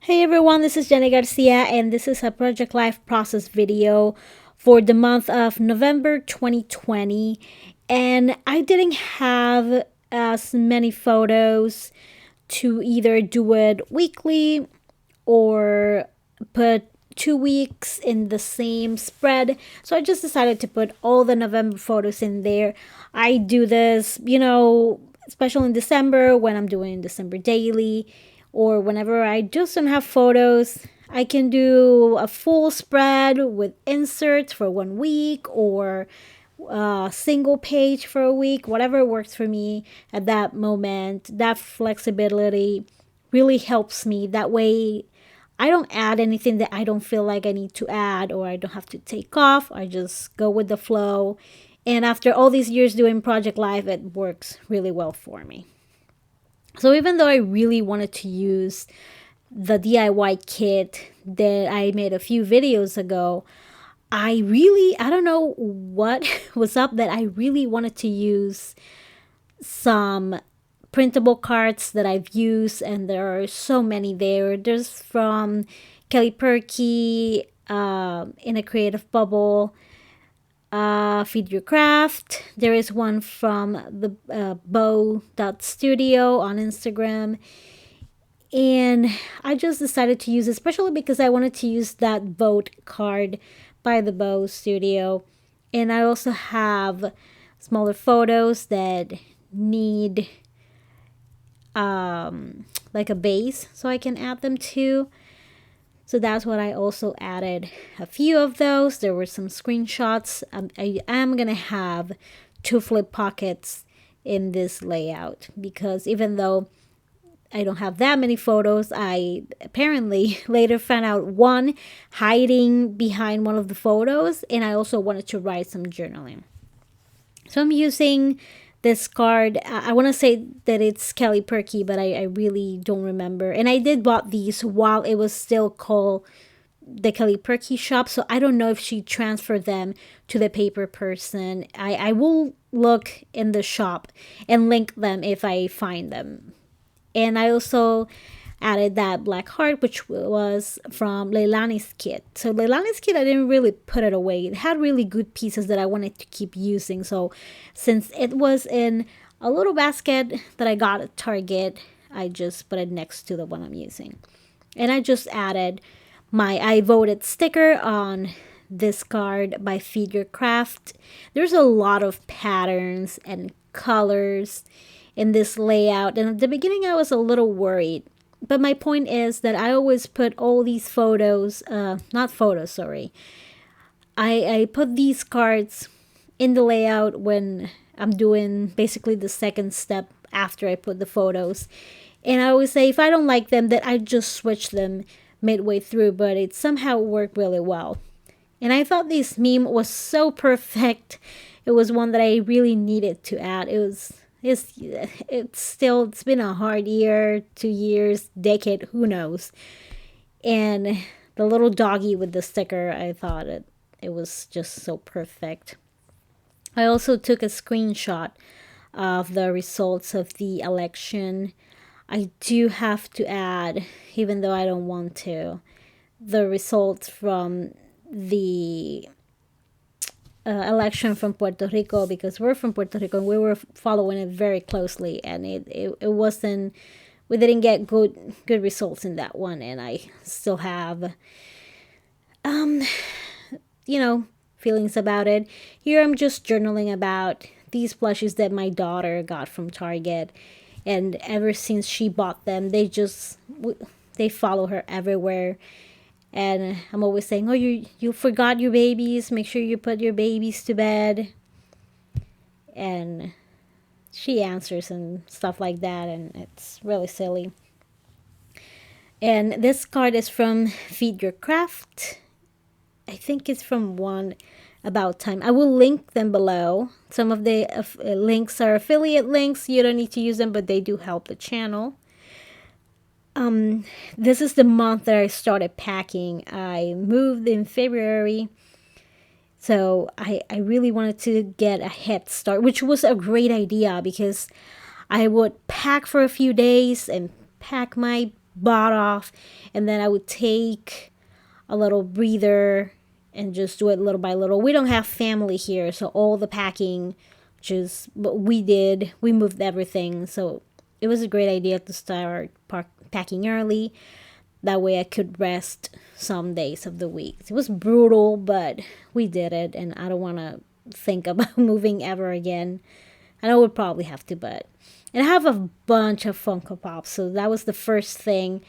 Hey everyone, this is Jenny Garcia, and this is a Project Life process video for the month of November 2020. And I didn't have as many photos to either do it weekly or put 2 weeks in the same spread. So I just decided to put all the November photos in there. I do this, especially in December when I'm doing December daily or whenever I just don't have photos. I can do a full spread with inserts for 1 week or a single page for a week, whatever works for me at that moment. That flexibility really helps me. That way, I don't add anything that I don't feel like I need to add or I don't have to take off. I just go with the flow. And after all these years doing Project Live, it works really well for me. So even though I really wanted to use the DIY kit that I made a few videos ago, I don't know what was up that I really wanted to use some printable cards that I've used, and there are so many there. There's from Kelly Perky, In a Creative Bubble, Feed Your Craft. There is one from the bow.studio on Instagram. And I just decided to use it, especially because I wanted to use that vote card by the Bow Studio. And I also have smaller photos that need like a base so I can add them to. So that's what I also added a few of those. There were some screenshots. I am going to have two flip pockets in this layout because even though I don't have that many photos, I apparently later found out one hiding behind one of the photos, and I also wanted to write some journaling. So I'm using this card. I want to say that it's Kelly Perky, but I really don't remember. And I did bought these while it was still called the Kelly Perky shop, so I don't know if she transferred them to the paper person. I will look in the shop and link them if I find them. And I also added that black heart, which was from Leilani's kit. So Leilani's kit, I didn't really put it away. It had really good pieces that I wanted to keep using. So since it was in a little basket that I got at Target, I just put it next to the one I'm using. And I just added my I voted sticker on this card by Feed Your Craft. There's a lot of patterns and colors in this layout, and at the beginning I was a little worried, but my point is that I always put all these photos, not photos, sorry, I put these cards in the layout when I'm doing basically the second step after I put the photos. And I always say if I don't like them, that I just switch them midway through, but it somehow worked really well. And I thought this meme was so perfect. It was one that I really needed to add. It's been a hard year, 2 years, decade, who knows. And the little doggy with the sticker, I thought it was just so perfect. I also took a screenshot of the results of the election. I do have to add, even though I don't want to, the results from the election from Puerto Rico, because we're from Puerto Rico and we were following it very closely, and it wasn't, we didn't get good results in that one, and I still have feelings about it. Here I'm just journaling about these plushies that my daughter got from Target, and ever since she bought them, they follow her everywhere. And I'm always saying, "Oh, you forgot your babies. Make sure you put your babies to bed." And she answers and stuff like that, and it's really silly. And this card is from Feed Your Craft. I think it's from One About Time. I will link them below. Some of the links are affiliate links. You don't need to use them, but they do help the channel. This is the month that I started packing. I moved in February, so I really wanted to get a head start, which was a great idea because I would pack for a few days and pack my bought off, and then I would take a little breather and just do it little by little. We don't have family here, so all the packing, just what we did, we moved everything. So it was a great idea to start packing early. That way I could rest some days of the week. It was brutal, but we did it, and I don't want to think about moving ever again. And I would probably have to, but. And I have a bunch of Funko Pops, so that was the first thing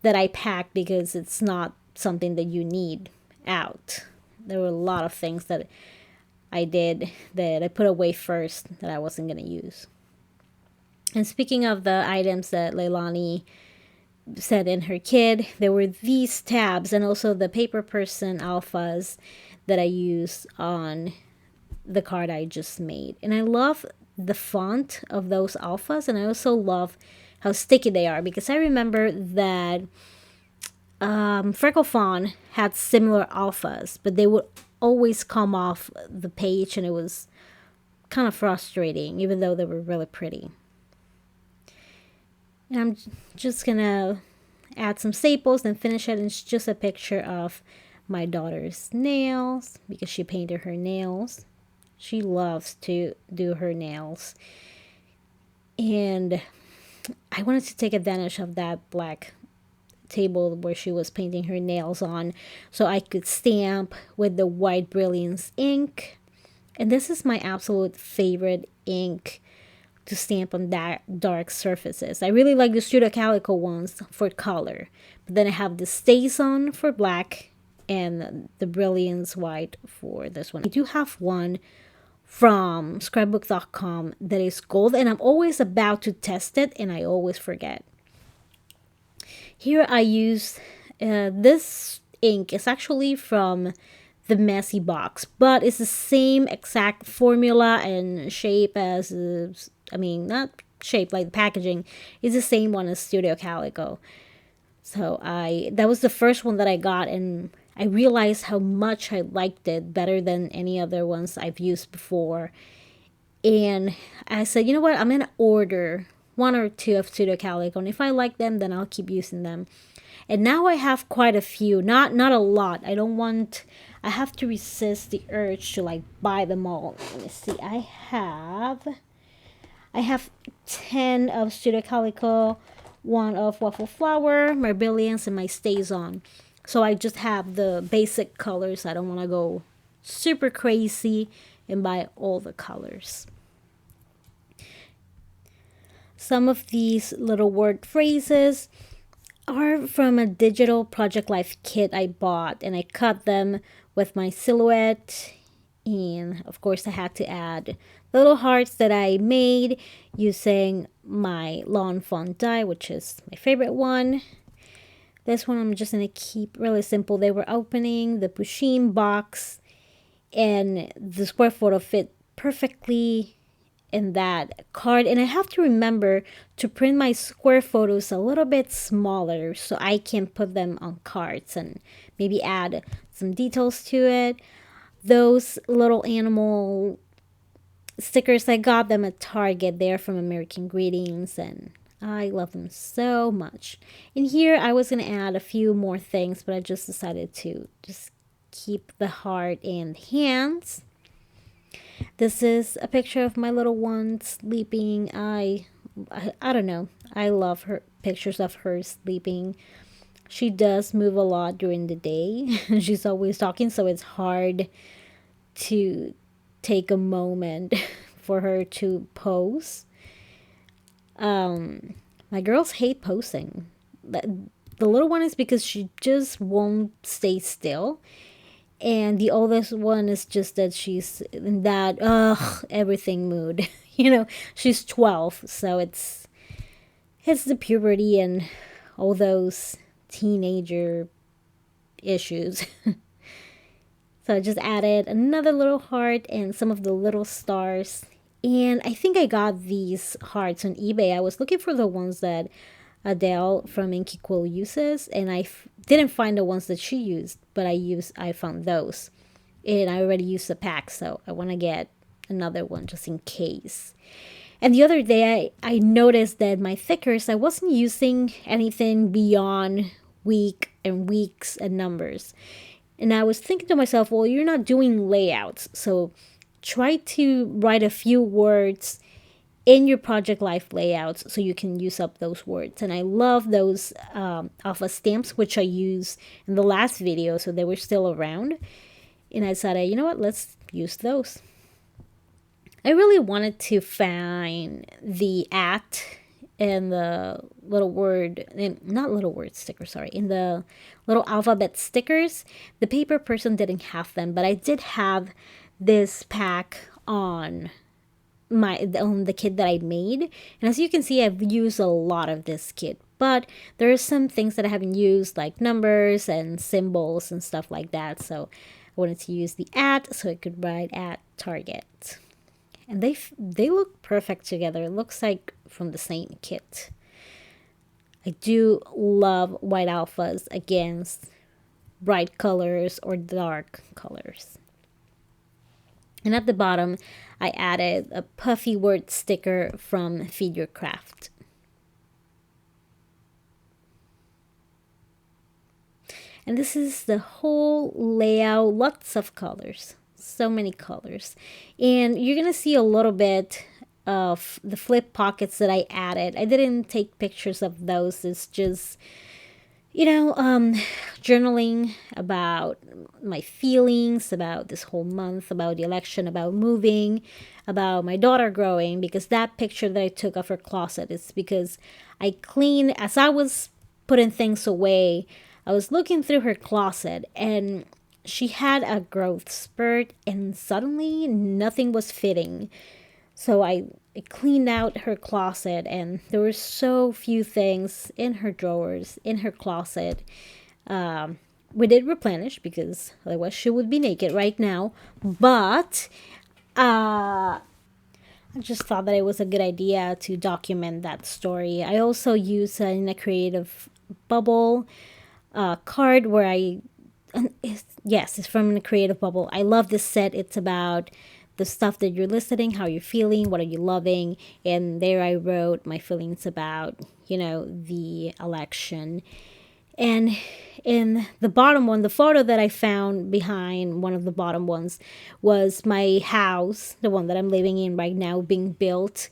that I packed because it's not something that you need out. There were a lot of things that I did that I put away first that I wasn't going to use. And speaking of the items that Leilani said in her kit, there were these tabs and also the Paper Person alphas that I used on the card I just made. And I love the font of those alphas, and I also love how sticky they are, because I remember that Freckle Fawn had similar alphas, but they would always come off the page, and it was kind of frustrating, even though they were really pretty. And I'm just gonna add some staples and finish it. And it's just a picture of my daughter's nails because she painted her nails. She loves to do her nails. And I wanted to take advantage of that black table where she was painting her nails on, so I could stamp with the white Brilliance ink. And this is my absolute favorite ink to stamp on dark surfaces. I really like the Studio Calico ones for color, but then I have the StazOn for black and the Brilliance white for this one. I do have one from scrapbook.com that is gold, and I'm always about to test it and I always forget. Here I use this ink. It's actually from the Messy Box, but it's the same exact formula and shape as, not shape like the packaging. It's the same one as Studio Calico. So that was the first one that I got, and I realized how much I liked it better than any other ones I've used before. And I said, you know what, I'm going to order one or two of Studio Calico, and if I like them, then I'll keep using them. And now I have quite a few, not a lot. I have to resist the urge to like buy them all. Let me see, I have 10 of Studio Calico, one of Waffle Flower, my Brilliance, and my StazOn. So I just have the basic colors. I don't want to go super crazy and buy all the colors. Some of these little word phrases are from a digital Project Life kit I bought, and I cut them with my silhouette. And of course I had to add little hearts that I made using my Lawn Fawn die, which is my favorite one. This one I'm just going to keep really simple. They were opening the Pusheen box, and the square photo fit perfectly in that card. And I have to remember to print my square photos a little bit smaller so I can put them on cards and maybe add some details to it. Those little animal stickers, I got them at Target. They're from American Greetings, and I love them so much. And here I was going to add a few more things, but I just decided to just keep the heart and hands. This is a picture of my little one sleeping. I don't know. I love her pictures of her sleeping. She does move a lot during the day. She's always talking, so it's hard to take a moment for her to pose. My girls hate posing. The little one is because she just won't stay still. And the oldest one is just that she's in that everything mood. She's 12, so it's the puberty and all those teenager issues. So I just added another little heart and some of the little stars. And I think I got these hearts on eBay. I was looking for the ones that Adele from Inky Quill uses, and I didn't find the ones that she used, but I found those. And I already used the pack, so I want to get another one just in case. And the other day, I noticed that my thickers, I wasn't using anything beyond week and weeks and numbers. And I was thinking to myself, well, you're not doing layouts. So try to write a few words in your project life layouts so you can use up those words. And I love those alpha stamps, which I used in the last video, so they were still around. And I decided, you know what, let's use those. I really wanted to find the at and the little word, not little word sticker, sorry, in the little alphabet stickers. The paper person didn't have them, but I did have this pack on the kit that I made. And as you can see, I've used a lot of this kit, but there are some things that I haven't used, like numbers and symbols and stuff like that. So I wanted to use the at so I could write at Target. And they look perfect together. It looks like from the same kit. I do love white alphas against bright colors or dark colors. And at the bottom, I added a puffy word sticker from Feed Your Craft. And this is the whole layout, lots of colors, so many colors. And you're gonna see a little bit of the flip pockets that I added. I didn't take pictures of those. It's just, journaling about my feelings about this whole month, about the election, about moving, about my daughter growing, because that picture that I took of her closet is because I cleaned, as I was putting things away, I was looking through her closet and she had a growth spurt and suddenly nothing was fitting. So I cleaned out her closet and there were so few things in her drawers, in her closet. We did replenish because otherwise she would be naked right now. But I just thought that it was a good idea to document that story. I also use in a creative bubble card where it's from a creative bubble. I love this set. It's about the stuff that you're listening, how you're feeling, what are you loving. And there I wrote my feelings about, the election. And in the bottom one, the photo that I found behind one of the bottom ones was my house, the one that I'm living in right now, being built,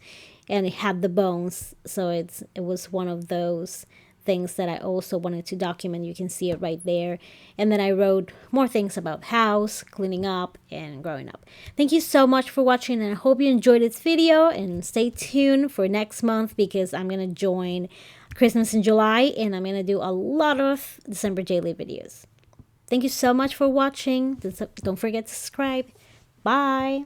and it had the bones. So it was one of those things that I also wanted to document. You can see it right there. And then I wrote more things about house, cleaning up, and growing up. Thank you so much for watching, and I hope you enjoyed this video, and stay tuned for next month because I'm going to join Christmas in July, and I'm going to do a lot of December daily videos. Thank you so much for watching. Don't forget to subscribe. Bye.